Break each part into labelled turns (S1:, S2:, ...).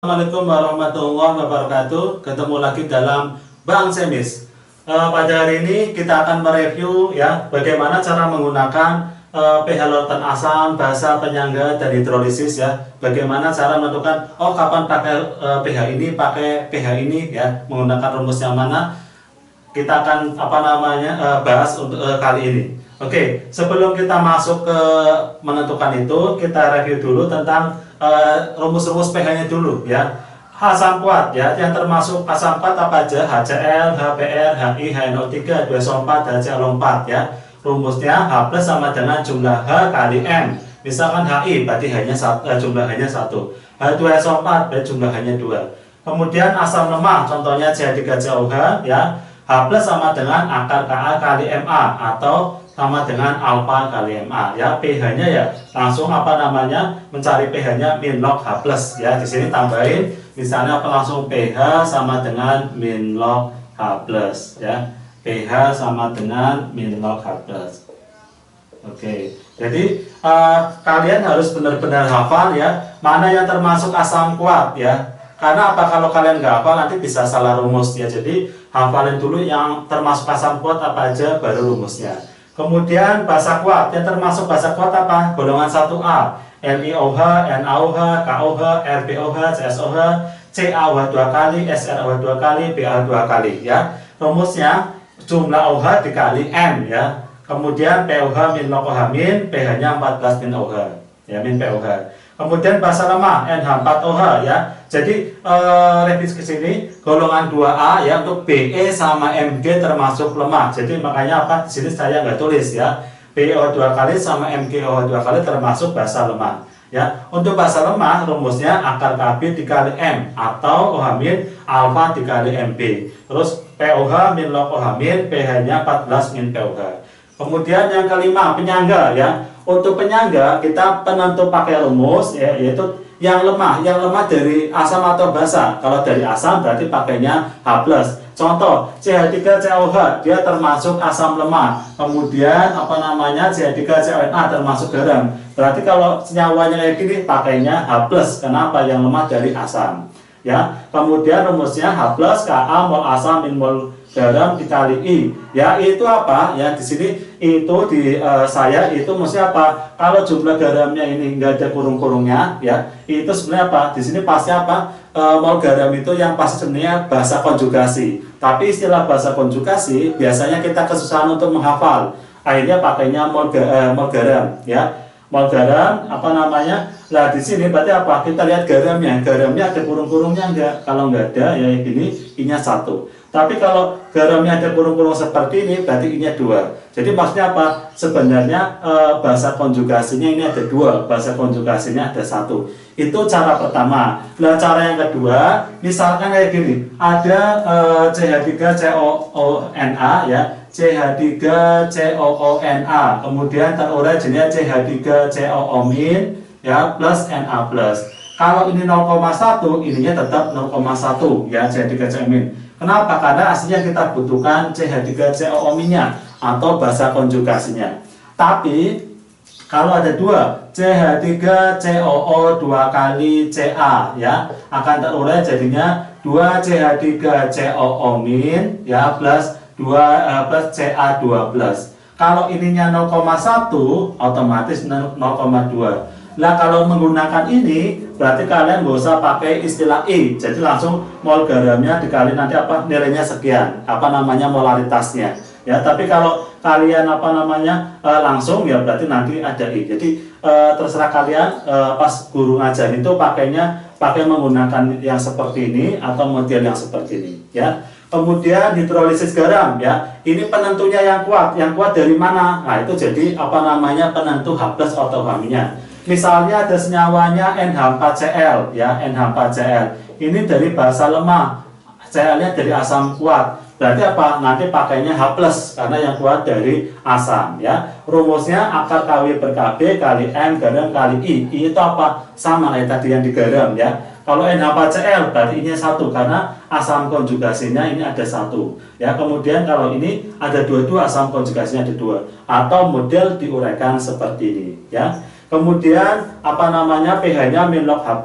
S1: Assalamualaikum warahmatullahi wabarakatuh. Ketemu lagi dalam Bang Semis. Pada hari ini kita akan mereview ya bagaimana cara menggunakan pH larutan asam, basa, penyangga dan hidrolisis ya. Bagaimana cara menentukan kapan pakai pH ini, pakai pH ini ya, menggunakan rumus yang mana. Kita akan bahas untuk kali ini. Oke, sebelum kita masuk ke menentukan itu, kita review dulu tentang rumus-rumus pH-nya dulu ya. Asam kuat ya, yang termasuk asam kuat apa aja? HCl, HBr, HI, HNO3, H2SO4, HCl4 ya. Rumusnya H+ sama dengan jumlah H kali M. Misalkan HI berarti jumlah H-nya 1. H2SO4 berarti jumlah H-nya 2. Kemudian asam lemah contohnya CH3COH ya. H+ sama dengan akar Ka kali Ma atau sama dengan alfa kali Ma ya. pH-nya ya langsung mencari pH-nya min log H+ ya. Di sini tambahin misalnya langsung pH sama dengan min log H+ ya. pH sama dengan min log H+. Oke. Jadi kalian harus benar-benar hafal ya mana yang termasuk asam kuat ya. Karena kalau kalian nggak hafal nanti bisa salah rumus ya. Jadi hafalin dulu yang termasuk asam kuat apa aja baru rumusnya. Kemudian basa kuat, yang termasuk basa kuat apa? Golongan 1A, LiOH, NaOH, KOH, RbOH, CSOH, CaOH 2 kali, SrOH 2 kali, BA 2 kali ya. Rumusnya jumlah OH dikali M ya. Kemudian POH min log OH min, pH-nya 14 min OH ya, min POH. Kemudian basa lemah NH4OH ya. Jadi revisi ke sini golongan 2A ya, untuk Be sama Mg termasuk lemah. Jadi makanya di sini saya nggak tulis ya. BO 2 kali sama MgOH 2 kali termasuk basa lemah. Ya, untuk basa lemah rumusnya akar Kb dikali M atau OH min alfa dikali Mb. Terus POH min log OH min, pH-nya 14 min POH. Kemudian yang kelima penyangga ya. Untuk penyangga kita penentu pakai rumus ya, yaitu yang lemah dari asam atau basa. Kalau dari asam berarti pakainya H+. Contoh CH3COH dia termasuk asam lemah. Kemudian CH3CONa termasuk garam. Berarti kalau senyawanya kayak gini pakainya H+. Kenapa? Yang lemah dari asam. Ya. Kemudian rumusnya H+ Ka mol asam min mol garam dikali I. Ya, itu apa? Ya, di sini itu saya itu maksudnya apa? Kalau jumlah garamnya ini enggak ada kurung-kurungnya ya, itu sebenarnya apa? Di sini pasti mol garam itu yang pasti sebenarnya basa konjugasi. Tapi istilah basa konjugasi biasanya kita kesusahan untuk menghafal. Akhirnya pakainya mol garam ya. Mol garam Nah, di sini berarti apa? Kita lihat garamnya. Garamnya ada kurung-kurungnya enggak? Kalau enggak ada ya ini I-nya 1. Tapi kalau garamnya ada kurung-kurung seperti ini berarti I-nya 2. Jadi maksudnya apa? Sebenarnya bahasa konjugasinya ini ada 2, bahasa konjugasinya ada 1. Itu cara pertama. Nah, cara yang kedua, misalkan kayak gini. Ada CH3COONa ya. CH3COONa, kemudian terurai jadinya CH3COO- ya plus Na+. Kalau ini 0,1, ininya tetap 0,1 ya, CH3COO-. Kenapa? Karena aslinya kita butuhkan CH3COO-nya atau basa konjugasinya. Tapi kalau ada 2 CH3COO 2 kali Ca ya, akan terurai jadinya 2 CH3COO- ya plus Ca2+. Kalau ininya 0,1 otomatis 0,2. Nah, kalau menggunakan ini berarti kalian nggak usah pakai istilah I. Jadi langsung mol garamnya dikali nanti nilainya sekian, molaritasnya. Ya, tapi kalau kalian langsung ya berarti nanti ada I. Jadi terserah kalian pas guru ngajar itu pakai menggunakan yang seperti ini atau model yang seperti ini ya. Kemudian hidrolisis garam ya. Ini penentunya yang kuat. Yang kuat dari mana? Nah, itu jadi penentu H+ atau H-nya. Misalnya ada senyawanya NH4Cl ya, NH4Cl. Ini dari basa lemah. Cl-nya dari asam kuat. Berarti apa? Nanti pakainya H+ karena yang kuat dari asam ya. Rumusnya akar Kw per Kb kali M garam kali I. I itu apa? Sama kayak tadi yang di garam ya. Kalau NH4Cl berarti I-nya 1 karena asam konjugasinya ini ada 1 ya. Kemudian kalau ini ada 2 asam konjugasinya ada 2 atau model diuraikan seperti ini ya. Kemudian pH-nya min log H+,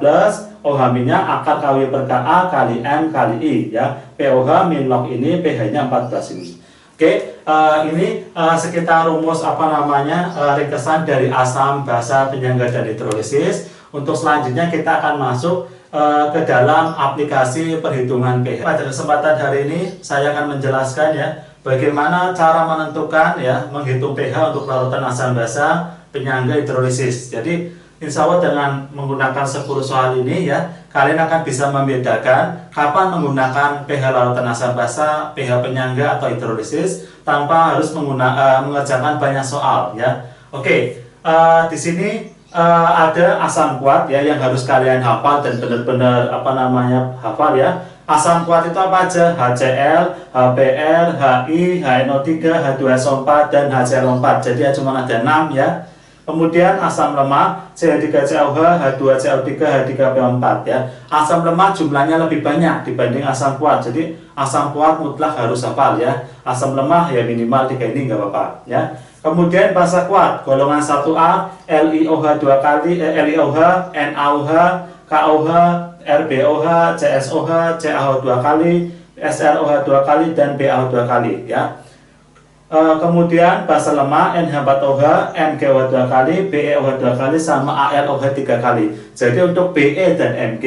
S1: OH-nya akar KW per KA kali M kali I ya. POH min log ini pH-nya 14 ini. Oke, ini sekitar rumus ringkesan dari asam, basa, penyangga, dan hidrolisis. Untuk selanjutnya kita akan masuk ke dalam aplikasi perhitungan pH. Pada kesempatan hari ini saya akan menjelaskan ya bagaimana cara menentukan ya menghitung pH untuk larutan asam basa, penyangga, hidrolisis. Jadi insya Allah dengan menggunakan 10 soal ini ya kalian akan bisa membedakan kapan menggunakan pH larutan asam basa, pH penyangga atau hidrolisis tanpa harus mengerjakan banyak soal ya. Oke, di sini ada asam kuat ya yang harus kalian hafal dan benar-benar hafal ya. Asam kuat itu apa aja? HCl, HBr, HI, HNO3, H2SO4 dan HCl4. Jadi cuma ada 6 ya. Kemudian asam lemah CH3COH, H2CO3, H3PO4 ya. Asam lemah jumlahnya lebih banyak dibanding asam kuat. Jadi asam kuat mutlak harus hafal ya. Asam lemah ya minimal 3 ini nggak apa-apa ya. Kemudian basa kuat golongan 1A LiOH 2 kali LiOH, NaOH, KOH, RbOH, CSOH, CaOH 2 kali, SrOH 2 kali dan BaOH 2 kali ya. Kemudian basa lemah NH4OH, MgOH 2 kali, BeOH 2 kali sama AlOH 3 kali. Jadi untuk Be dan Mg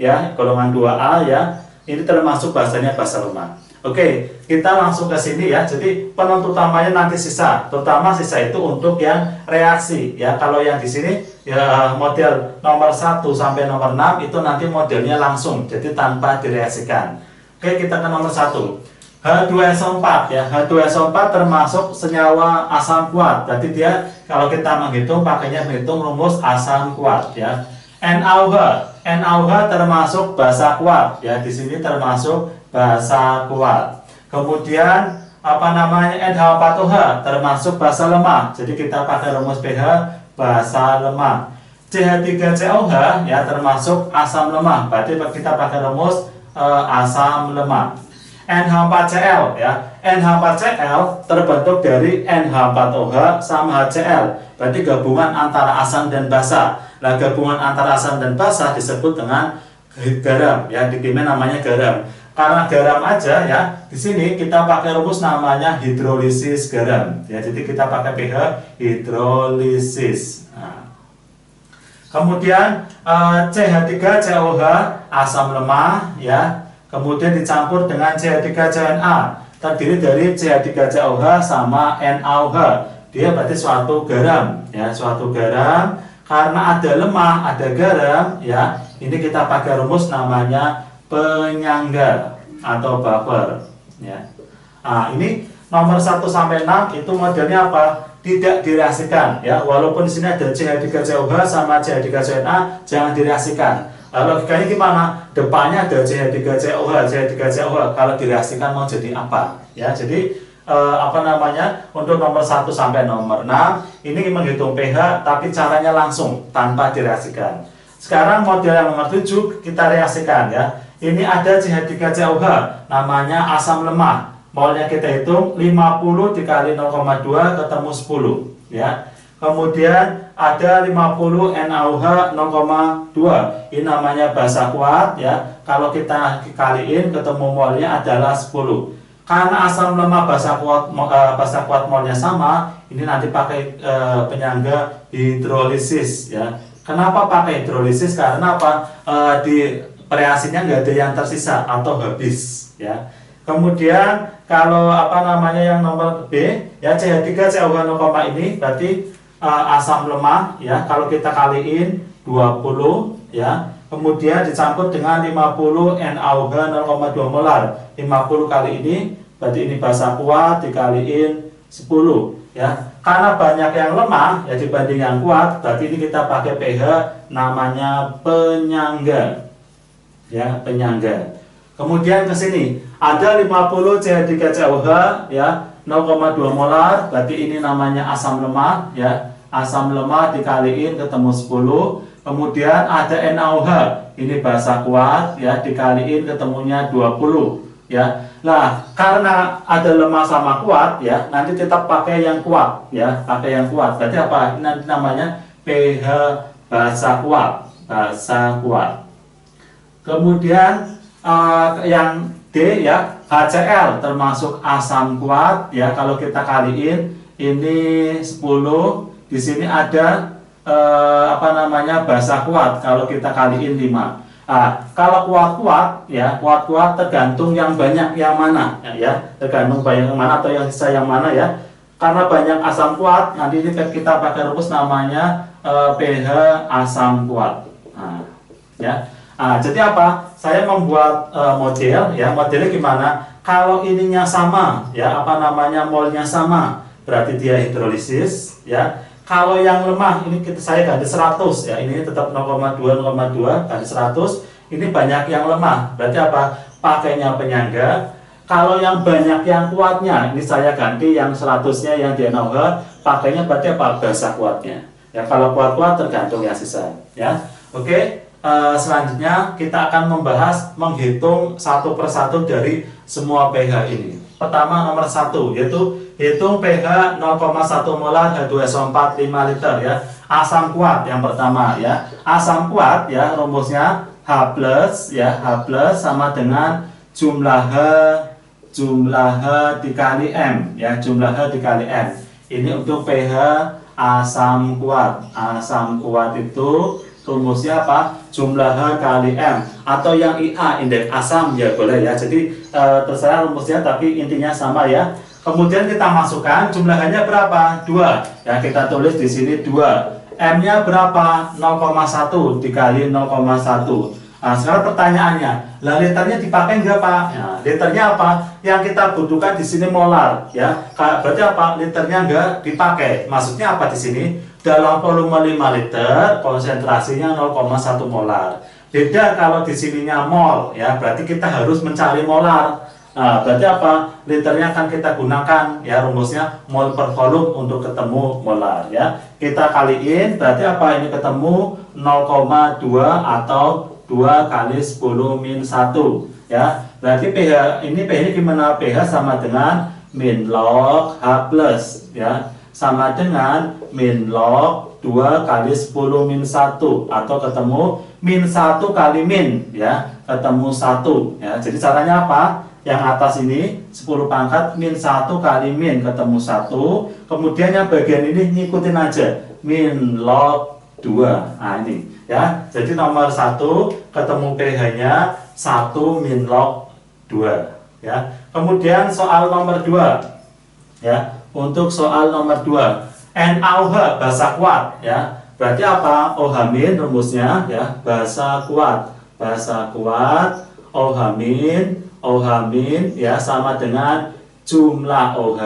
S1: ya golongan 2A ya ini termasuk basanya basa lemah. Oke, kita langsung ke sini ya. Jadi penentu utamanya nanti sisa, terutama sisa itu untuk yang reaksi ya. Kalau yang di sini ya model nomor 1 sampai nomor 6 itu nanti modelnya langsung, jadi tanpa direaksikan. Oke, kita ke nomor 1. H2SO4 ya. H2SO4 termasuk senyawa asam kuat. Jadi dia kalau kita menghitung pakainya menghitung rumus asam kuat ya. NaOH. NaOH termasuk basa kuat ya. Di sini termasuk basa kuat. Kemudian NH4OH termasuk basa lemah. Jadi kita pakai rumus pH basa lemah. CH3COH ya termasuk asam lemah. Berarti kita pakai rumus asam lemah. NH4Cl ya. NH4Cl terbentuk dari NH4OH sama HCl. Berarti gabungan antara asam dan basa. Nah, gabungan antara asam dan basa disebut dengan garam ya. Di kimia namanya garam. Karena garam aja ya, di sini kita pakai rumus namanya hidrolisis garam. Ya, jadi kita pakai pH hidrolisis. Nah. Kemudian CH3COH asam lemah ya. Kemudian dicampur dengan CH3CNA, terdiri dari CH3COH sama NaOH. Dia berarti suatu garam ya, suatu garam. Karena ada lemah, ada garam ya. Ini kita pakai rumus namanya penyangga atau buffer ya. Nah, ini nomor 1 sampai 6 itu modelnya apa? Tidak direaksikan ya. Walaupun di sini ada CH3COH sama CH3CNA, jangan direaksikan. Logikanya gimana? Depannya ada CH3COH, CH3COH. Kalau direaksikan mau jadi apa? Ya, jadi untuk nomor 1 sampai nomor 6 ini menghitung pH tapi caranya langsung tanpa direaksikan. Sekarang model yang nomor 7 kita reaksikan ya. Ini ada CH3COH namanya asam lemah. Molnya kita hitung 50 dikali 0,2 ketemu 10 ya. Kemudian ada 50 NaOH 0,2. Ini namanya basa kuat ya. Kalau kita kaliin ketemu molnya adalah 10. Karena asam lemah basa kuat molnya sama, ini nanti pakai penyangga hidrolisis ya. Kenapa pakai hidrolisis? Karena apa? Di reaksinya nggak ada yang tersisa atau habis ya. Kemudian kalau yang nomor B ya CH3COH 0, ini berarti asam lemah ya. Kalau kita kaliin 20 ya. Kemudian dicampur dengan 50 NaOH 0,2 molar. 50 kali ini berarti ini basa kuat dikaliin 10 ya. Karena banyak yang lemah ya dibanding yang kuat, berarti ini kita pakai pH namanya penyangga. Ya, penyangga. Kemudian ke sini ada 50 CH3COH ya 0,2 molar, berarti ini namanya asam lemah ya. Asam lemah dikaliin ketemu 10. Kemudian ada NaOH, ini basa kuat ya, dikaliin ketemunya 20 ya. Nah, karena ada lemah sama kuat ya, nanti tetap pakai yang kuat ya, pakai yang kuat. Berarti apa? Ini nanti namanya pH basa kuat, basa kuat. Kemudian yang D ya, HCl termasuk asam kuat ya. Kalau kita kaliin ini 10, di sini ada basa kuat. Kalau kita kaliin 5. Nah, kalau kuat-kuat ya, kuat-kuat tergantung yang banyak yang mana ya, tergantung banyak yang mana atau yang sisa yang mana ya. Karena banyak asam kuat, nanti ini kita pakai rumus namanya pH asam kuat. Nah, ya. Nah, jadi apa? Saya membuat model ya. Modelnya gimana? Kalau ininya sama ya, molnya sama, berarti dia hidrolisis ya. Kalau yang lemah ini saya ganti 100 ya, ini tetap 0,2 ganti 100. Ini banyak yang lemah, berarti apa? Pakainya penyangga. Kalau yang banyak yang kuatnya, ini saya ganti yang 100-nya yang di NaOH, pakainya berarti apa? Basa kuatnya. Ya, kalau kuat-kuat tergantung yang sisa ya. Oke, selanjutnya kita akan membahas menghitung satu persatu dari semua pH ini. Pertama nomor 1 yaitu hitung pH 0,1 molar H2SO4 5 liter ya. Asam kuat yang pertama ya. Asam kuat ya rumusnya H+ ya, H+ sama dengan jumlah H dikali M ya, jumlah H dikali M. Ini untuk pH asam kuat. Asam kuat itu rumusnya apa? Jumlah H kali M, atau yang IA indeks asam ya boleh ya. Jadi terserah rumusnya tapi intinya sama ya. Kemudian kita masukkan jumlahnya berapa? 2. Ya, kita tulis di sini 2. M-nya berapa? 0,1 dikali 0,1. Nah, sekarang pertanyaannya, lah liternya dipakai enggak Pak? Ya, liternya apa? Yang kita butuhkan di sini molar ya. Berarti apa? Liternya enggak dipakai. Maksudnya apa di sini? Dalam volume 5 liter konsentrasinya 0,1 molar. Beda kalau di sininya mol ya, berarti kita harus mencari molar. Nah, berarti apa? Liternya akan kita gunakan ya, rumusnya mol per volume untuk ketemu molar ya. Kita kaliin berarti apa? Ini ketemu 0,2 atau 2 kali 10 min 1 ya. Berarti pH ini gimana? pH sama dengan min log H+ ya, sama dengan min log 2 kali 10 min 1 atau ketemu min 1 kali min ya, ketemu 1 ya. Jadi caranya apa? Yang atas ini 10 pangkat min 1 kali min ketemu 1. Kemudian yang bagian ini ngikutin aja min log 2. Nah ini ya. Jadi nomor 1 ketemu pH-nya 1 min log 2 ya. Kemudian soal nomor 2 ya. Untuk soal nomor 2, NaOH basa kuat ya. Berarti apa? OH- rumusnya ya, basa kuat. Basa kuat OH- ya sama dengan jumlah OH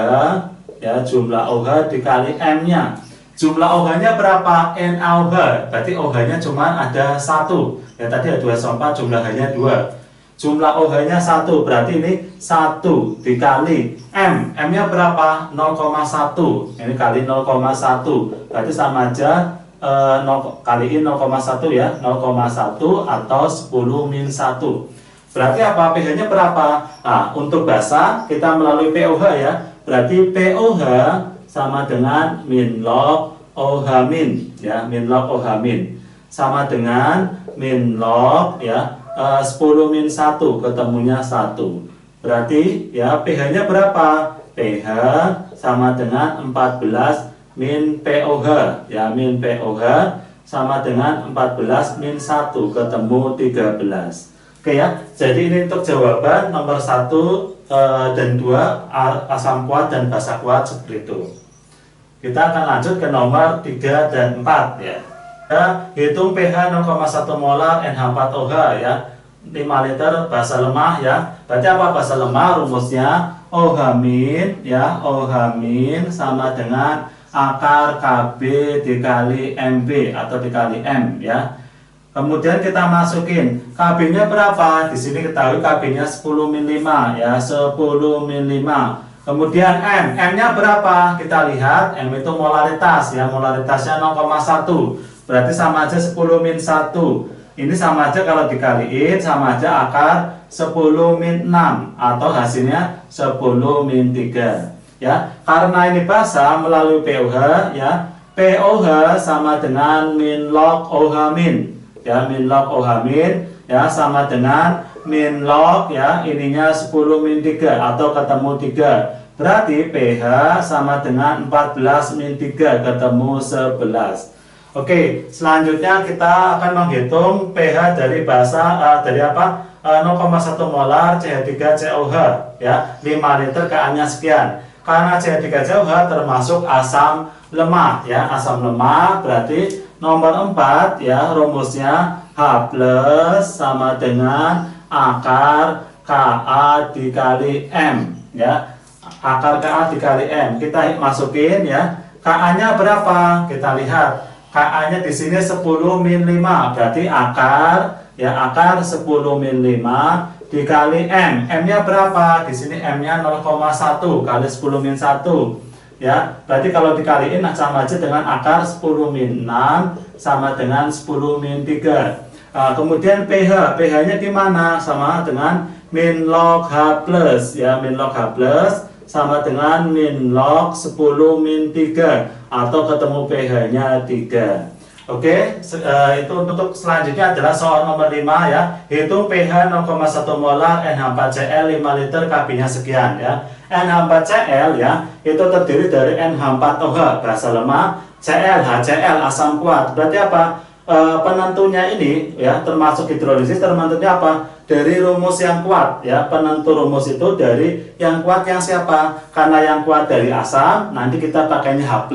S1: ya, jumlah OH dikali M-nya. Jumlah OH-nya berapa? NaOH. Berarti OH-nya cuma ada 1. Ya tadi H2SO4 jumlah H-nya 2. Jumlah OH-nya 1, berarti ini 1 dikali M. M-nya berapa? 0,1. Ini kali 0,1. Berarti sama aja kaliin 0,1 ya. 0,1 atau 10 min 1. Berarti apa? pH-nya berapa? Nah, untuk basa kita melalui POH ya. Berarti POH sama dengan min log OH- ya, min log OH- sama dengan min log ya 10 min 1, ketemunya 1. Berarti ya pH-nya berapa? pH sama dengan 14 min POH ya, min POH sama dengan 14 min 1, ketemu 13. Oke ya. Jadi ini untuk jawaban nomor 1 dan 2 asam kuat dan basa kuat seperti itu. Kita akan lanjut ke nomor 3 dan 4 ya. Hitung pH 0,1 molar NH4OH ya, 5 liter basa lemah ya. Berarti apa basa lemah? Rumusnya OH- ya, OH- sama dengan akar KB dikali MB atau dikali M ya. Kemudian kita masukin KB-nya berapa? Di sini ketahui KB-nya 10 min 5 ya, 10 min 5. Kemudian M-nya berapa? Kita lihat M itu molaritas ya, molaritasnya 0,1. Berarti sama aja 10 min 1. Ini sama aja kalau dikaliin sama aja akar 10 min 6 atau hasilnya 10 min 3 ya. Karena ini basa melalui POH ya, POH sama dengan min log OH- ya, min log OH- ya sama dengan min log ya ininya 10 min 3 atau ketemu 3. Berarti pH sama dengan 14 min 3 ketemu 11. Oke, selanjutnya kita akan menghitung pH dari dari 0,1 molar CH3COH ya, 5 liter KA-nya sekian. Karena CH3COH termasuk asam lemah ya, asam lemah berarti nomor 4 ya rumusnya H+ sama dengan akar Ka dikali M ya. Akar Ka dikali M. Kita masukin ya. Ka-nya berapa? Kita lihat. Ka-nya di sini 10 min 5, berarti akar 10 min 5 dikali M. M-nya berapa? Di sini M-nya 0,1 kali 10 min 1. Ya, berarti kalau dikaliin sama aja dengan akar 10 min 6 sama dengan 10 min 3. Kemudian pH. pH-nya gimana? Sama dengan min log H+, ya, min log H+ sama dengan min log 10 min 3 atau ketemu pH-nya 3. Oke, itu untuk selanjutnya adalah soal nomor 5 ya. Hitung pH 0,1 molar NH4Cl 5 liter Kb-nya sekian ya. NH4Cl ya, itu terdiri dari NH4OH basa lemah, Cl, HCl asam kuat. Berarti apa? Penentunya ini ya, termasuk hidrolisis penentunya apa? Dari rumus yang kuat ya. Penentu rumus itu dari yang kuat yang siapa? Karena yang kuat dari asam nanti kita pakainya H+.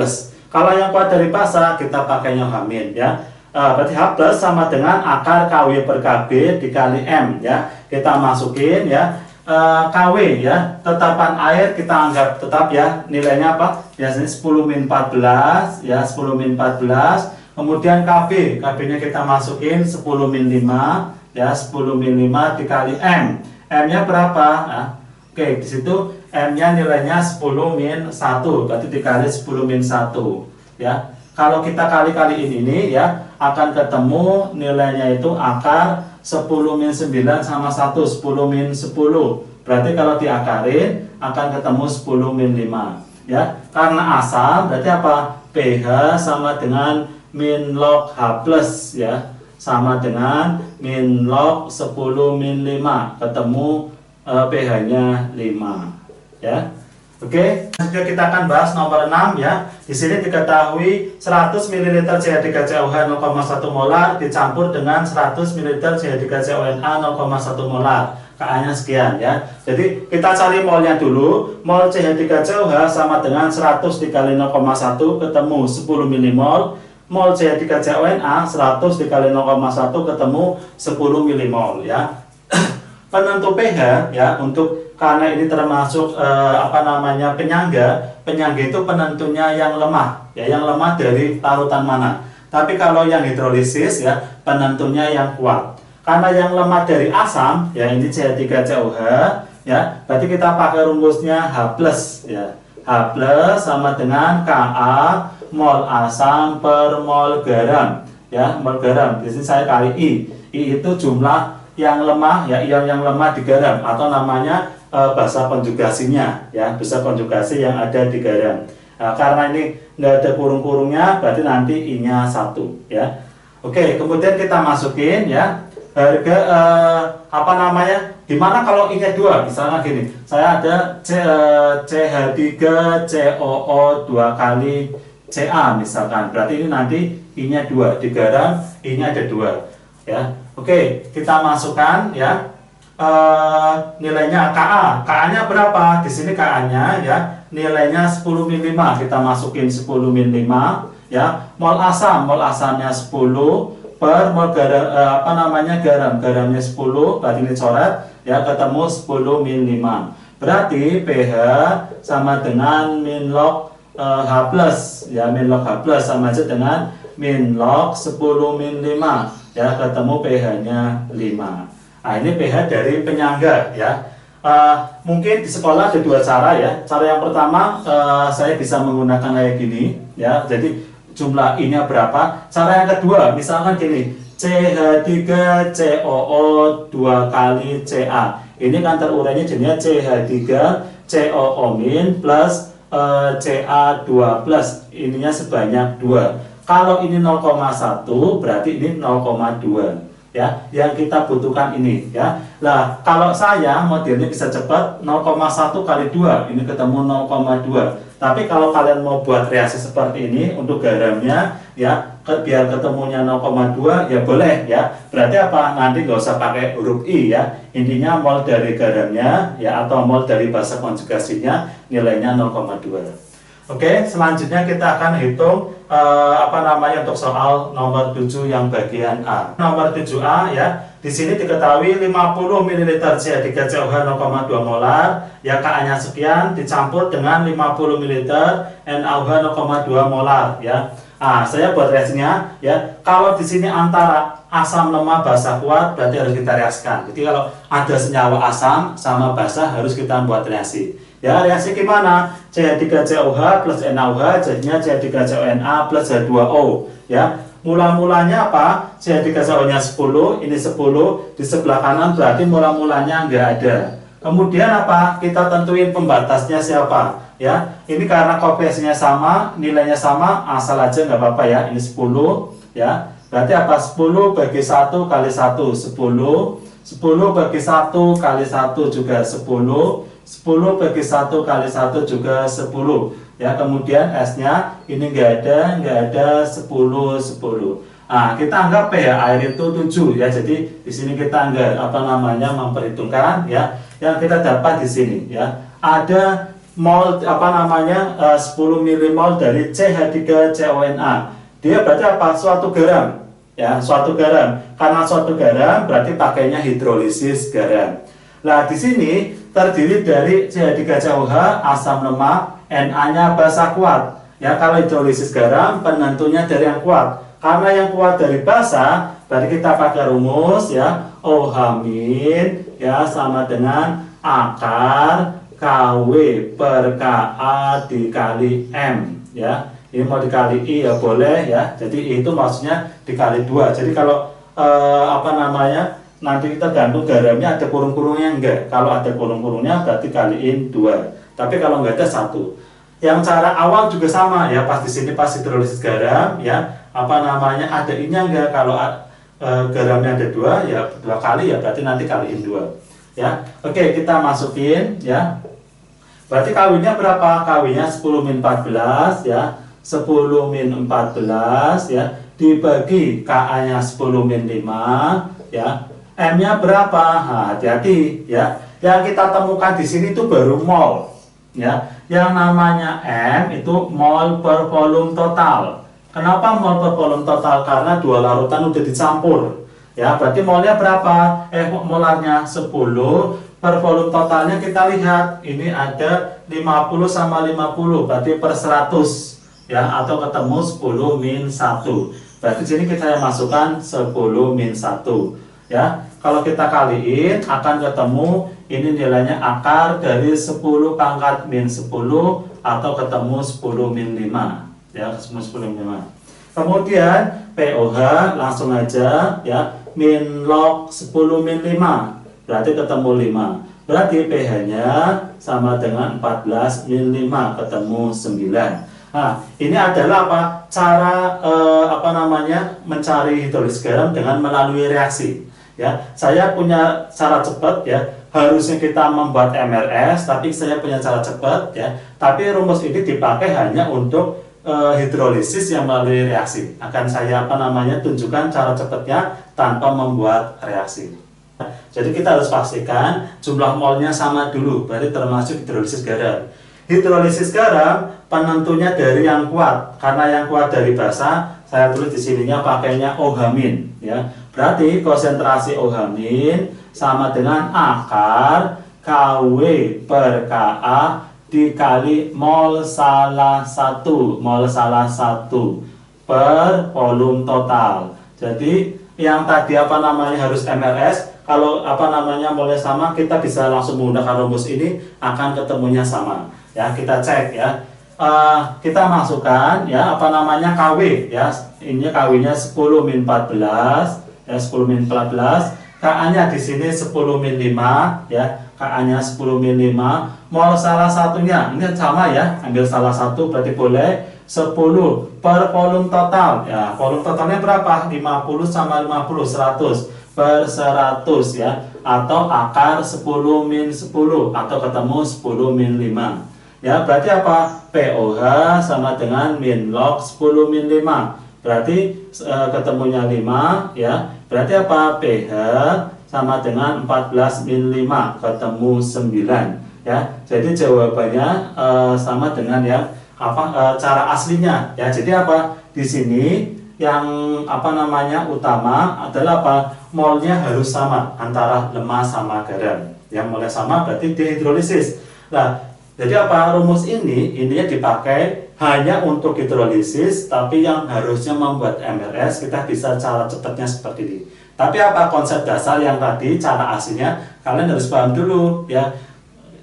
S1: Kalau yang kuat dari basa kita pakainya H- ya. Berarti H+ sama dengan akar Kw per Kb dikali M ya. Kita masukin ya. Kw ya, tetapan air kita anggap tetap ya. Nilainya apa? Biasanya 10 min 14 ya, 10 min 14. Kemudian Kb, Kb-nya kita masukin 10 min 5 ya, 10 min 5 dikali M. M-nya berapa? Nah, oke, di situ M-nya nilainya 10 min 1, berarti dikali 10 min 1 ya. Kalau kita kali-kaliin ini ya, akan ketemu nilainya itu akar 10 min 9 sama 1, 10 min 10. Berarti kalau diakarin akan ketemu 10 min 5 ya. Karena asam berarti apa? pH sama dengan min log H+ ya, sama dengan min log 10 min 5, ketemu pH-nya 5 ya. Oke, selanjutnya kita akan bahas nomor 6 ya. Di sini diketahui 100 ml CH3COH 0,1 molar dicampur dengan 100 ml CH3CONA 0,1 molar. Ka-nya sekian ya. Jadi kita cari molnya dulu. Mol CH3COH sama dengan 100 dikali 0,1 ketemu 10 milimol. Mol CH3CONA 100 dikali 0,1 ketemu 10 milimol ya. Penentu pH ya, untuk karena ini termasuk penyangga. Penyangga itu penentunya yang lemah ya, yang lemah dari larutan mana. Tapi kalau yang hidrolisis ya, penentunya yang kuat. Karena yang lemah dari asam ya, ini CH3COH ya, berarti kita pakai rumusnya H+ ya. H+ sama dengan Ka mol asam per mol garam ya, mol garam. Di sini saya kali I. I itu jumlah yang lemah ya, ion yang lemah di garam atau namanya basa konjugasinya ya, basa konjugasi yang ada di garam. Karena ini nggak ada kurung-kurungnya, berarti nanti I-nya 1 ya. Oke, kemudian kita masukin ya harga gimana kalau I-nya 2? Misalnya gini, saya ada CH3COO 2 kali Ca misalkan, berarti ini nanti I-nya 2 di garam, I-nya ada 2 ya. Oke, kita masukkan ya nilainya Ka-nya berapa? Di sini Ka-nya ya, nilainya 10 min 5, kita masukin 10 min 5 ya. Mol asamnya 10 per mol garam, garamnya 10, berarti ini coret ya, ketemu 10 min 5. Berarti pH sama dengan min log H+ ya, min log H+ sama aja dengan min log 10 min 5 ya, ketemu pH-nya 5. Nah, ini pH dari penyangga ya. Mungkin di sekolah ada 2 cara ya. Cara yang pertama saya bisa menggunakan kayak gini ya. Jadi jumlah I-nya berapa. Cara yang kedua misalkan gini, CH3COO 2 kali Ca. Ini kan terurainya jadinya CH3COO min plus Ca2 plus, ininya sebanyak 2. Kalau ini 0,1 berarti ini 0,2 ya yang kita butuhkan ini ya. Nah, kalau saya modelnya bisa cepat 0,1 kali 2 ini ketemu 0,2. Tapi kalau kalian mau buat reaksi seperti ini untuk garamnya ya biar ketemunya 0,2 ya boleh ya. Berarti apa? Nanti nggak usah pakai huruf I ya. Intinya mol dari garamnya ya atau mol dari basa konjugasinya nilainya 0,2. Oke, selanjutnya kita akan hitung untuk soal nomor 7 yang bagian A. Nomor 7A ya, di sini diketahui 50 ml CH3COH 0,2 molar, ya Ka-nya sekian dicampur dengan 50 ml NaOH 0,2 molar ya. Ah, saya buat reaksinya ya. Kalau di sini antara asam lemah basa kuat berarti harus kita reaksikan. Jadi kalau ada senyawa asam sama basa harus kita buat reaksi. Ya, reaksi gimana? CH3COH plus NaOH jadinya CH3CONa plus H2O ya. Mula-mulanya apa? CH3COH-nya 10, ini 10, di sebelah kanan berarti mula-mulanya nggak ada. Kemudian apa? Kita tentuin pembatasnya siapa? Ya, ini karena koefisiennya sama, nilainya sama, asal aja nggak apa-apa ya. Ini 10 ya. Berarti apa? 10 bagi 1 kali 1 10. 10 bagi 1 kali 1 juga 10. 10 bagi 1 kali 1 juga 10 ya. Kemudian S-nya ini nggak ada 10 10. Nah, kita anggap pH air itu 7 ya. Jadi di sini kita anggap memperhitungkan ya. Yang kita dapat di sini ya. Ada mol 10 milimol dari CH3CONa. Dia berarti apa? Suatu garam ya, suatu garam. Karena suatu garam berarti pakainya hidrolisis garam. Nah, di sini terdiri dari CH3COH asam lemak, Na-nya basa kuat. Ya, kalau hidrolisis garam penentunya dari yang kuat. Karena yang kuat dari basa, berarti kita pakai rumus ya, OH- ya sama dengan akar KW per Ka dikali M ya. Ini mau dikali I ya boleh ya. Jadi itu maksudnya dikali 2. Jadi kalau nanti kita gantung garamnya ada kurung-kurungnya enggak. Kalau ada kurung-kurungnya berarti kaliin 2. Tapi kalau enggak ada 1. Yang cara awal juga sama ya, pas di sini pas hidrolisis garam ya, ada I-nya enggak. Kalau garamnya ada 2 ya 2 kali ya berarti nanti kaliin 2 ya. Oke, kita masukin ya. Berarti kawinnya berapa? Kawinnya 10 min 14 ya. 10 min 14 ya dibagi Ka-nya 10 min 5 ya. M-nya berapa? Nah, hati-hati ya. Yang kita temukan di sini itu baru mol ya. Yang namanya M itu mol per volume total. Kenapa mol per volume total? Karena dua larutan udah dicampur. Ya, berarti molnya berapa? Molarnya 10 per volume totalnya kita lihat. Ini ada 50 sama 50, berarti per 100 ya, atau ketemu 10 min 1. Berarti sini kita masukkan 10 min 1 ya. Kalau kita kaliin akan ketemu ini nilainya akar dari 10 pangkat min 10 atau ketemu 10 min 5 ya, 10 min 5. Kemudian POH langsung aja ya, min log 10 min 5 berarti ketemu 5. Berarti pH-nya sama dengan 14 min 5 ketemu 9. Nah, ini adalah apa? Cara mencari hidrolisis garam dengan melalui reaksi. Ya, saya punya cara cepat ya. Harusnya kita membuat MRS, tapi saya punya cara cepat ya. Tapi rumus ini dipakai hanya untuk hidrolisis yang melalui reaksi. Akan saya tunjukkan cara cepatnya tanpa membuat reaksi. Jadi kita harus pastikan jumlah molnya sama dulu, berarti termasuk hidrolisis garam. Hidrolisis garam penentunya dari yang kuat. Karena yang kuat dari basa, saya tulis di sininya pakainya OH- ya. Berarti konsentrasi OH- sama dengan akar KW per Ka dikali mol salah satu per volume total. Jadi yang tadi harus MRS, kalau molnya sama, kita bisa langsung menggunakan rumus ini akan ketemunya sama. Ya, kita cek ya. Kita masukkan ya KW ya. Ini KW-nya 10 min 14 ya, 10 min 14. Ka-nya di sini 10 min 5 ya. Ka-nya 10 min 5. Mol salah satunya ini sama ya. Ambil salah satu berarti boleh 10 per volume total. Ya, volume totalnya berapa? 50 sama 50 100. per 100 ya, atau akar 10 min 10 atau ketemu 10 min 5 ya. Berarti apa? POH sama dengan min log 10 min 5, berarti ketemunya 5 ya. Berarti apa? PH sama dengan 14 min 5 ketemu 9 ya. Jadi jawabannya sama dengan yang cara aslinya ya. Jadi apa? Di sini yang utama adalah apa? Molnya harus sama antara lemah sama garam. Yang molnya sama berarti dihidrolisis. Nah, jadi apa? Rumus ininya dipakai hanya untuk hidrolisis, tapi yang harusnya membuat MRS kita bisa cara cepatnya seperti ini. Tapi apa konsep dasar yang tadi cara aslinya kalian harus paham dulu ya.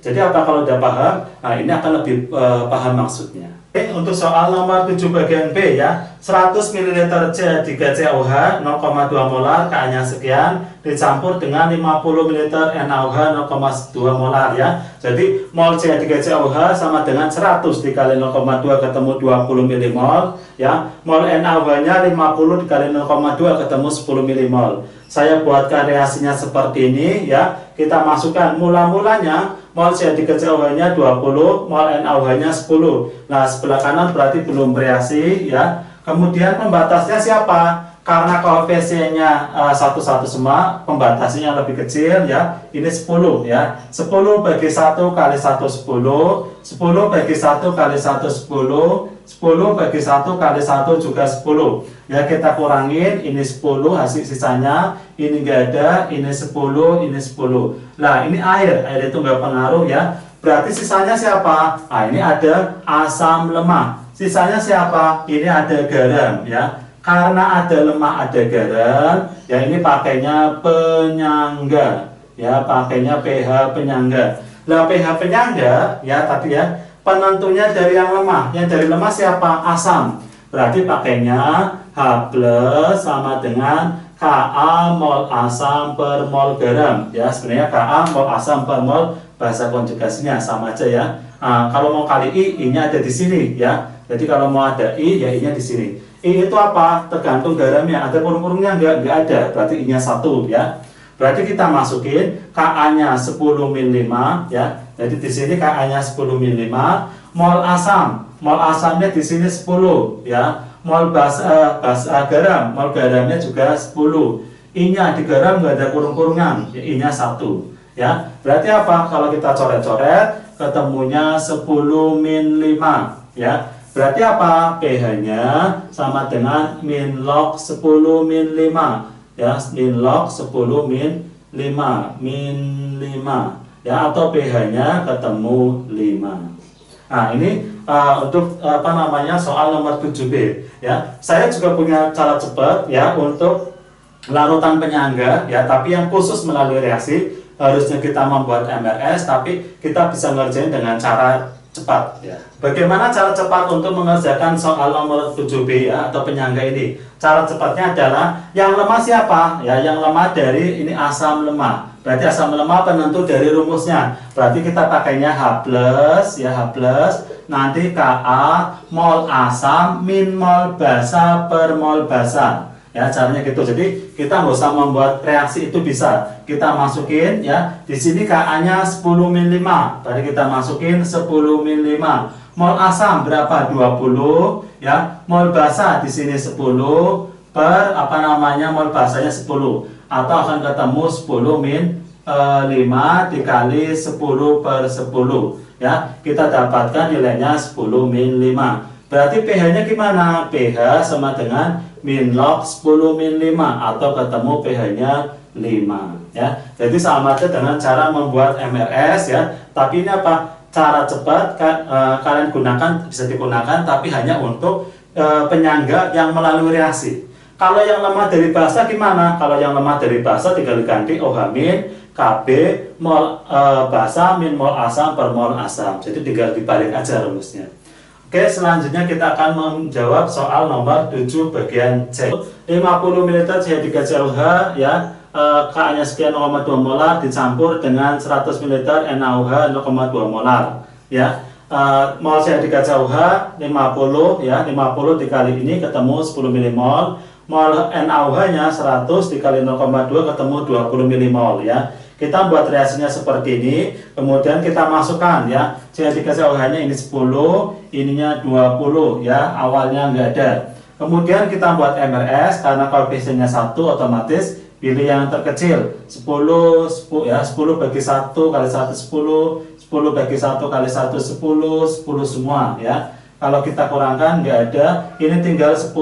S1: Jadi apa kalau udah paham, nah ini akan lebih paham maksudnya. Oke, untuk soal nomor 7 bagian B ya, 100 ml C3COH 0,2 molar Ka-nya sekian dicampur dengan 50 ml NaOH 0,2 molar ya. Jadi mol C3COH sama dengan 100 dikali 0,2 ketemu 20 mmol ya. Mol NaOH-nya 50 dikali 0,2 ketemu 10 mmol. Saya buatkan reaksinya seperti ini ya. Kita masukkan mula-mulanya mol C3COH-nya 20, mol NaOH-nya 10. Nah, sebelah kanan berarti belum bereaksi ya. Kemudian pembatasnya siapa? Karena koefisiennya satu-satu semua, pembatasnya lebih kecil ya. Ini 10 ya. 10 bagi 1 kali 1 10, 10 bagi 1 kali 1 10, 10 bagi 1 kali 1 juga 10. Ya, kita kurangin, ini 10 hasil sisanya, ini enggak ada, ini 10, ini 10. Nah, ini air itu enggak pengaruh ya. Berarti sisanya siapa? Nah, ini ada asam lemah. Sisanya siapa? Ini ada garam ya. Karena ada lemah, ada garam, ya ini pakainya penyangga, ya pakainya pH penyangga. Nah, pH penyangga, ya tadi ya, penentunya dari yang lemah. Yang dari lemah siapa? Asam. Berarti pakainya H+ sama dengan Ka mol asam per mol garam. Ya, sebenarnya Ka mol asam per mol bahasa konjugasinya sama aja ya. Nah, kalau mau kali I-nya ada di sini ya. Jadi kalau mau ada I, ya I-nya di sini. I itu apa? Tergantung garamnya. Ada kurung-kurungnya? Enggak ada. Berarti I-nya 1 ya. Berarti kita masukin Ka-nya 10 min 5 ya. Jadi di sini Ka-nya 10 min 5. Mol asam. Mol asamnya di sini 10 ya. Mol garam. Mol garamnya juga 10. I-nya di garam enggak ada kurung-kurungan. Ya, I-nya 1 ya. Berarti apa? Kalau kita coret-coret ketemunya 10 min 5 ya. Berarti apa? pH-nya sama dengan min log 10 min 5 ya, min log 10 min 5 ya, atau pH-nya ketemu 5. Nah, ini untuk soal nomor 7B ya. Saya juga punya cara cepat ya untuk larutan penyangga ya, tapi yang khusus melalui reaksi. Harusnya kita membuat MRS, tapi kita bisa ngerjain dengan cara cepat ya. Bagaimana cara cepat untuk mengerjakan soal nomor 7B ya, atau penyangga ini? Cara cepatnya adalah yang lemah siapa? Ya, yang lemah dari ini asam lemah. Berarti asam lemah penentu dari rumusnya. Berarti kita pakainya H+ ya, H+. Nanti Ka mol asam min mol basa per mol basa. Ya, caranya gitu. Jadi kita nggak usah membuat reaksi, itu bisa kita masukin ya. Di sini Ka-nya 10 min 5. Tadi kita masukin 10 min 5. Mol asam berapa? 20 ya. Mol basa di sini 10 per mol basanya 10, atau akan ketemu 10 min 5 dikali 10 per 10 ya. Kita dapatkan nilainya 10 min 5. Berarti pH-nya gimana? pH sama dengan min log 10 min 5, atau ketemu pH-nya 5 ya. Jadi sama aja dengan cara membuat MRS ya. Tapi ini apa? Cara cepat kalian gunakan, bisa digunakan, tapi hanya untuk penyangga yang melalui reaksi. Kalau yang lemah dari basa gimana? Kalau yang lemah dari basa tinggal diganti OH min Kb mol basa min mol asam per mol asam. Jadi tinggal dibalik aja rumusnya. Oke, selanjutnya kita akan menjawab soal nomor 7 bagian C. 50 ml C3COH ya, Ka-nya sekian 0,2 molar dicampur dengan 100 ml NaOH 0,2 molar ya. Mol C3COH 50 ya, 50 dikali ini ketemu 10 mmol. Mol NaOH-nya 100 dikali 0,2 ketemu 20 milimol ya. Kita buat reaksinya seperti ini, kemudian kita masukkan ya. Jika dikasih OH-nya ini 10, ininya 20 ya, awalnya nggak ada. Kemudian kita buat MRS, karena koefisiennya 1 otomatis pilih yang terkecil. 10 ya, 10 bagi 1 kali 1 10, 10 bagi 1 kali 1 10, 10 semua ya. Kalau kita kurangkan nggak ada, ini tinggal 10,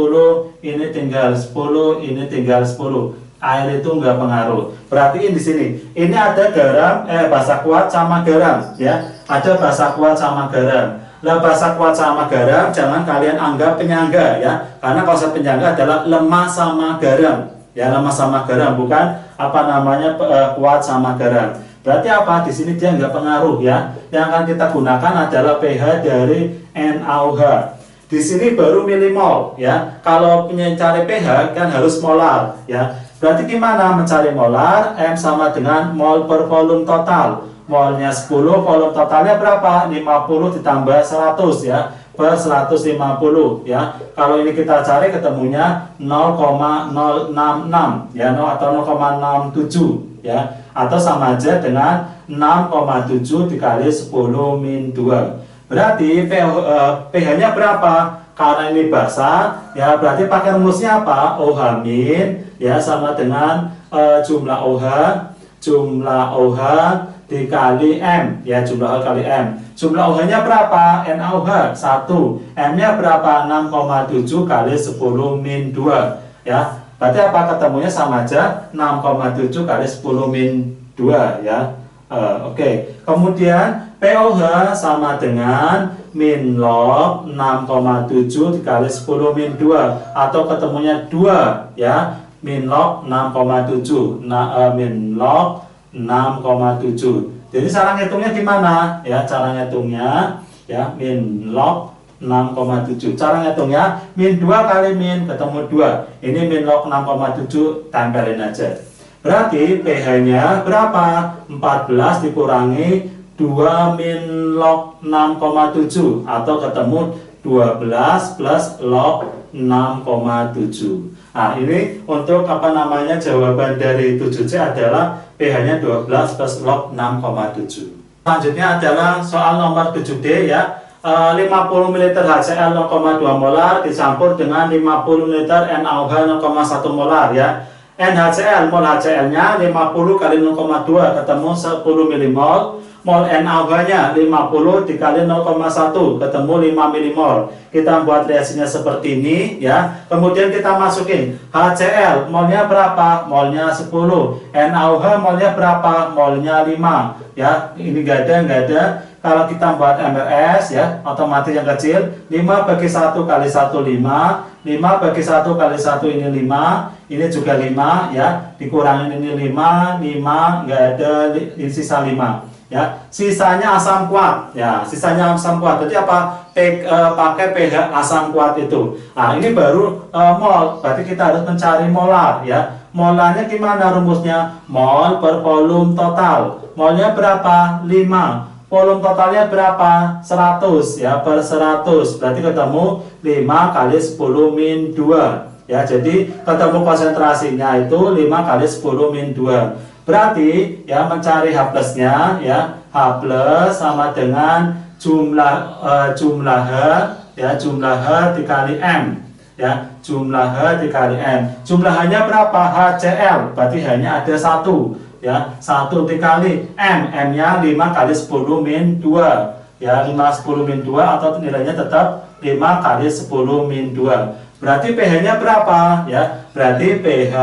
S1: ini tinggal 10, ini tinggal 10. Air itu nggak pengaruh. Perhatiin di sini. Ini ada garam, basa kuat sama garam, ya. Ada basa kuat sama garam. Nah, basa kuat sama garam jangan kalian anggap penyangga, ya. Karena konsep penyangga adalah lemah sama garam, ya, lemah sama garam, bukan apa namanya kuat sama garam. Berarti apa? Di sini dia nggak pengaruh, ya. Yang akan kita gunakan adalah pH dari NaOH. Di sini baru milimol, ya. Kalau mencari pH kan harus molar, ya. Berarti gimana mencari molar? M sama dengan mol per volume total. Molnya 10, volume totalnya berapa? 50 ditambah 100 ya, per 150 ya. Kalau ini kita cari ketemunya 0,066 ya, atau 0,67 ya, atau sama aja dengan 6,7 dikali 10 min 2. Berarti pH-nya berapa? Karena ini basah, ya berarti pakai rumusnya apa? OH min, ya sama dengan jumlah OH dikali M, ya jumlah OH kali M. Jumlah OH-nya berapa? NaOH 1, M-nya berapa? 6,7 kali 10 min 2, ya. Berarti apa? Ketemunya sama aja 6,7 kali 10 min 2, ya. Oke. Kemudian POH sama dengan min log 6,7 dikali 10 min 2, atau ketemunya 2 ya, min log 6,7, min log 6,7. Jadi cara ngitungnya gimana ya? Cara ngitungnya ya, min log 6,7. Cara ngitungnya min 2 kali min ketemu 2. Ini min log 6,7, tempelin aja. Berarti pH-nya berapa? 14 dikurangi 2 min log 6,7, atau ketemu 12 plus log 6,7. Nah, ini untuk apa namanya jawaban dari 7C adalah pH-nya 12 plus log 6,7. Selanjutnya adalah soal nomor 7D ya. 50 ml HCl 0,2 molar dicampur dengan 50 ml NaOH 0,1 molar ya. NaHCl, mol HCl-nya 50 kali 0,2 ketemu 10 milimol. Mol NaOH-nya 50 dikali 0,1 ketemu 5 milimol. Kita buat reaksinya seperti ini ya. Kemudian kita masukin HCl, molnya berapa? Molnya 10. NaOH molnya berapa? Molnya 5. Ya, ini nggak ada. Kalau kita buat MRS ya, otomatis yang kecil 5 bagi 1 kali 1 5. 5 bagi 1 kali 1 ini 5. Ini juga 5 ya. Dikurangin ini 5, nggak ada, ini sisa 5. Ya, sisanya asam kuat. Ya, sisanya asam kuat. Jadi apa? Pakai pH asam kuat itu. Nah, ini baru mol. Berarti kita harus mencari molar ya. Molarnya gimana rumusnya? Mol per volume total. Molnya berapa? 5. Volume totalnya berapa? 100 ya, per 100. Berarti ketemu 5 kali 10 min 2. Ya, jadi ketemu konsentrasinya itu 5 kali 10 min 2. Berarti ya mencari H plusnya ya, H plus sama dengan jumlah H ya, jumlah H dikali M ya, jumlah H dikali M. Jumlah H-nya berapa? HCl, berarti H-nya ada 1 ya, 1 dikali M, M-nya 5 kali 10 min 2 ya, 5 10 min 2, atau nilainya tetap 5 kali 10 min 2. Berarti pH-nya berapa ya? Berarti pH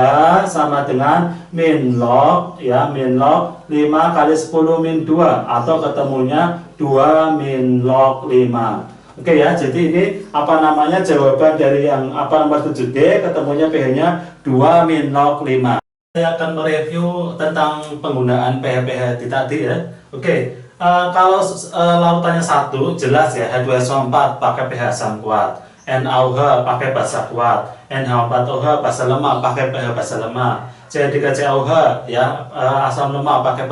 S1: sama dengan min log ya, min log 5 kali 10 min 2, atau ketemunya 2 min log 5. Oke ya, jadi ini apa namanya jawaban dari yang apa nomor 7D, ketemunya pH-nya 2 min log 5. Saya akan mereview tentang penggunaan pH-pH tadi ya. Oke. Kalau lautannya 1 jelas ya, H2SO4 pakai pH asam kuat, NaOH pakai basa kuat, NH4OH basa lemah pakai pH basa lemah, C3COH ya asam lemah pakai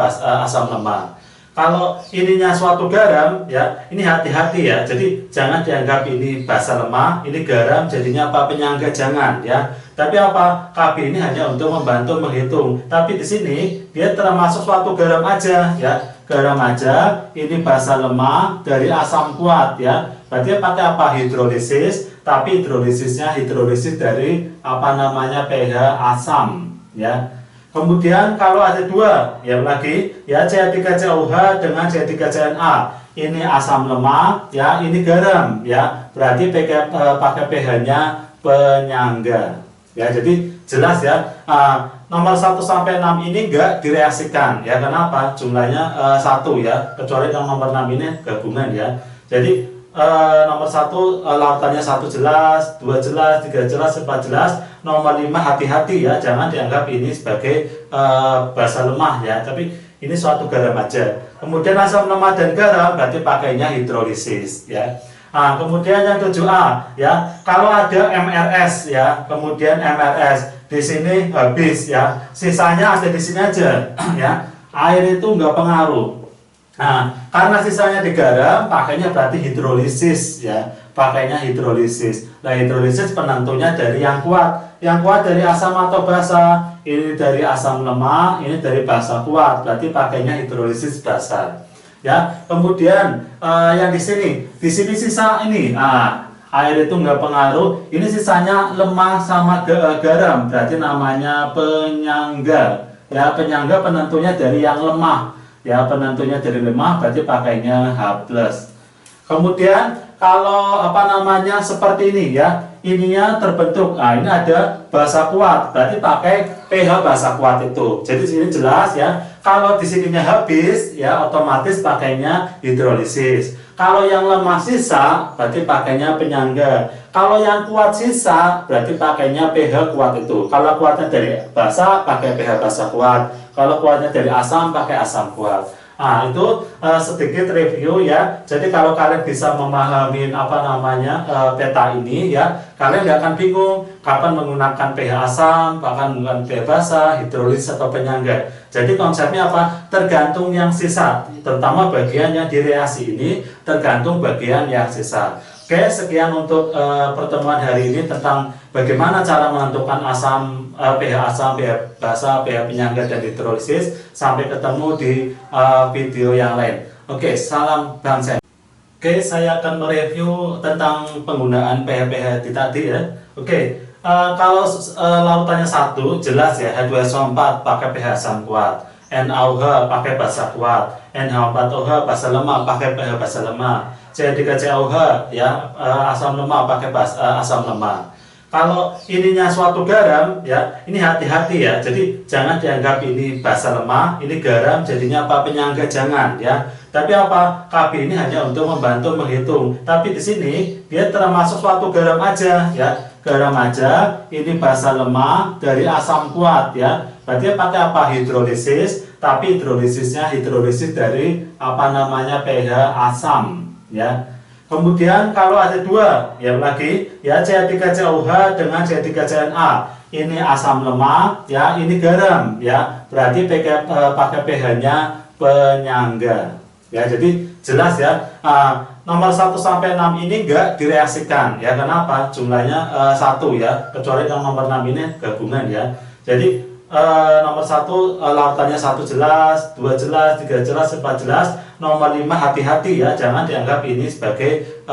S1: asam lemah. Kalau ininya suatu garam, ya, ini hati-hati ya. Jadi jangan dianggap ini basa lemah, ini garam, jadinya apa, penyangga, jangan ya. Tapi apa, KB ini hanya untuk membantu menghitung. Tapi di sini dia termasuk suatu garam aja ya. Garam aja, ini basa lemah dari asam kuat ya. Berarti pakai apa, hidrolisis, tapi hidrolisis dari apa namanya, pH asam ya. Kemudian kalau ada dua, ya lagi ya, CH3COH dengan CH3CNA. Ini asam lemak, ya, ini garam, ya. Berarti pakai pH-nya penyangga. Ya, jadi jelas ya. Nomor 1 sampai 6 ini enggak direaksikan, ya. Kenapa? Jumlahnya 1 ya, kecuali yang nomor 6 ini gabungan ya. Jadi nomor 1 lautannya 1 jelas, 2 jelas, 3 jelas, 4 jelas. Nomor 5 hati-hati ya, jangan dianggap ini sebagai basa lemah ya, tapi ini suatu garam aja. Kemudian asam lemak dan garam berarti pakainya hidrolisis ya. Kemudian yang 7A ya, kalau ada MRS ya, kemudian MRS di sini habis ya, sisanya ada di sini aja ya. Air itu nggak pengaruh. Karena sisanya di garam, pakainya berarti hidrolisis ya, pakainya hidrolisis. Nah, hidrolisis penentunya dari yang kuat. Yang kuat dari asam atau basa, ini dari asam lemak, ini dari basa kuat, berarti pakainya hidrolisis basa. Ya, kemudian yang di sini sisa ini, air itu nggak pengaruh. Ini sisanya lemah sama garam, berarti namanya penyangga. Ya, penyangga penentunya dari yang lemah. Ya, penentunya dari lemah, berarti pakainya H+. Kemudian kalau apa namanya seperti ini ya, ininya terbentuk. Ini ada basa kuat, berarti pakai pH basa kuat itu. Jadi sini jelas ya. Kalau di sininya habis ya, otomatis pakainya hidrolisis. Kalau yang lemah sisa, berarti pakainya penyangga. Kalau yang kuat sisa, berarti pakainya pH kuat itu. Kalau kuatnya dari basa, pakai pH basa kuat. Kalau kuatnya dari asam, pakai asam kuat. Itu sedikit review ya. Jadi kalau kalian bisa memahami apa namanya peta ini ya, kalian nggak akan bingung kapan menggunakan pH asam, kapan menggunakan pH basa, hidrolisis atau penyangga. Jadi konsepnya apa? Tergantung yang sisa, terutama bagian yang direaksi ini tergantung bagian yang sisa. Oke, sekian untuk pertemuan hari ini tentang bagaimana cara menentukan pH asam, pH basa, pH penyangga dan hidrolisis. Sampai ketemu di video yang lain. Oke, salam Bang Sen. Oke, saya akan mereview tentang penggunaan pH-pH tadi ya. Oke, kalau lautannya 1 jelas ya, H2SO4 pakai pH asam kuat, NaOH pakai basa kuat, NH4OH basa lemak pakai pH basa lemak, CH3COH ya, asam lemak pakai asam lemak. Kalau ininya suatu garam ya, ini hati-hati ya. Jadi jangan dianggap ini basa lemah, ini garam, jadinya apa, penyangga, jangan ya. Tapi apa, KB ini hanya untuk membantu menghitung. Tapi di sini dia termasuk suatu garam aja ya. Garam aja, ini basa lemah dari asam kuat ya. Berarti pakai apa, hidrolisis, tapi hidrolisis dari apa namanya, pH asam ya. Kemudian kalau ada dua, ya lagi ya, CH3COH dengan CH3CNA. Ini asam lemak, ya, ini garam, ya. Berarti pakai pH-nya penyangga. Ya, jadi jelas ya. Nomor 1 sampai 6 ini enggak direaksikan, ya. Kenapa? Jumlahnya 1 ya, kecuali yang nomor 6 ini gabungan ya. Jadi nomor 1 lautannya 1 jelas, 2 jelas, 3 jelas, 4 jelas. Nomor 5 hati-hati ya, jangan dianggap ini sebagai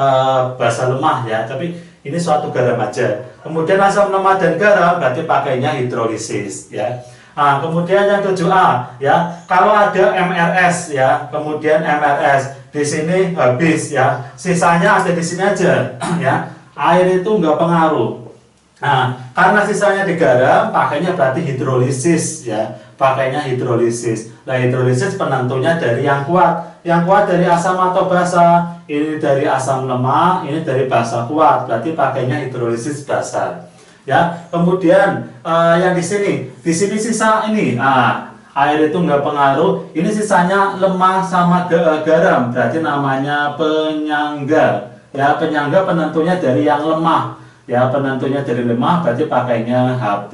S1: basa lemah ya, tapi ini suatu garam aja. Kemudian asam lemak dan garam berarti pakainya hidrolisis ya. Kemudian yang 7A ya, kalau ada MRS ya, kemudian MRS di sini habis ya, sisanya ada di sini aja ya. Air itu nggak pengaruh. Karena sisanya di garam, pakainya berarti hidrolisis ya, pakainya hidrolisis. Nah, hidrolisis penentunya dari yang kuat. Yang kuat dari asam atau basa, ini dari asam lemak, ini dari basa kuat, berarti pakainya hidrolisis basa. Ya, kemudian yang di sini sisa ini, air itu nggak pengaruh. Ini sisanya lemah sama garam, berarti namanya penyangga. Ya, penyangga penentunya dari yang lemah. Ya, penentunya dari lemah, berarti pakainya H+.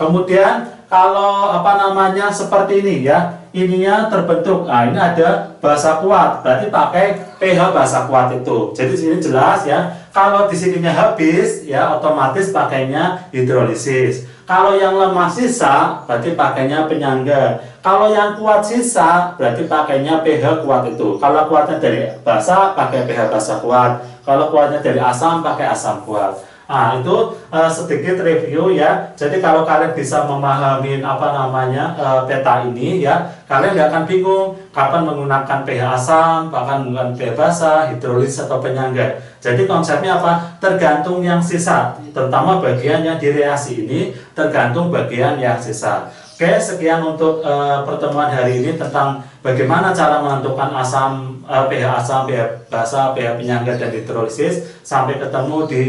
S1: Kemudian kalau apa namanya seperti ini ya, ininya terbentuk. Nah, ini ada basa kuat, berarti pakai pH basa kuat itu. Jadi sini jelas ya. Kalau di sininya habis, ya otomatis pakainya hidrolisis. Kalau yang lemah sisa, berarti pakainya penyangga. Kalau yang kuat sisa, berarti pakainya pH kuat itu. Kalau kuatnya dari basa, pakai pH basa kuat. Kalau kuatnya dari asam, pakai asam kuat. Nah, itu sedikit review ya. Jadi kalau kalian bisa memahami peta ini ya, kalian nggak akan bingung kapan menggunakan pH asam, kapan menggunakan pH basa, hidrolisis atau penyangga. Jadi konsepnya apa? Tergantung yang sisa, terutama bagian yang direaksi ini tergantung bagian yang sisa. Oke, sekian untuk pertemuan hari ini tentang bagaimana cara menentukan pH asam, pH basa, pH penyangga dan hidrolisis. Sampai ketemu di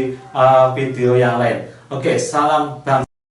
S1: video yang lain. Oke, salam bang.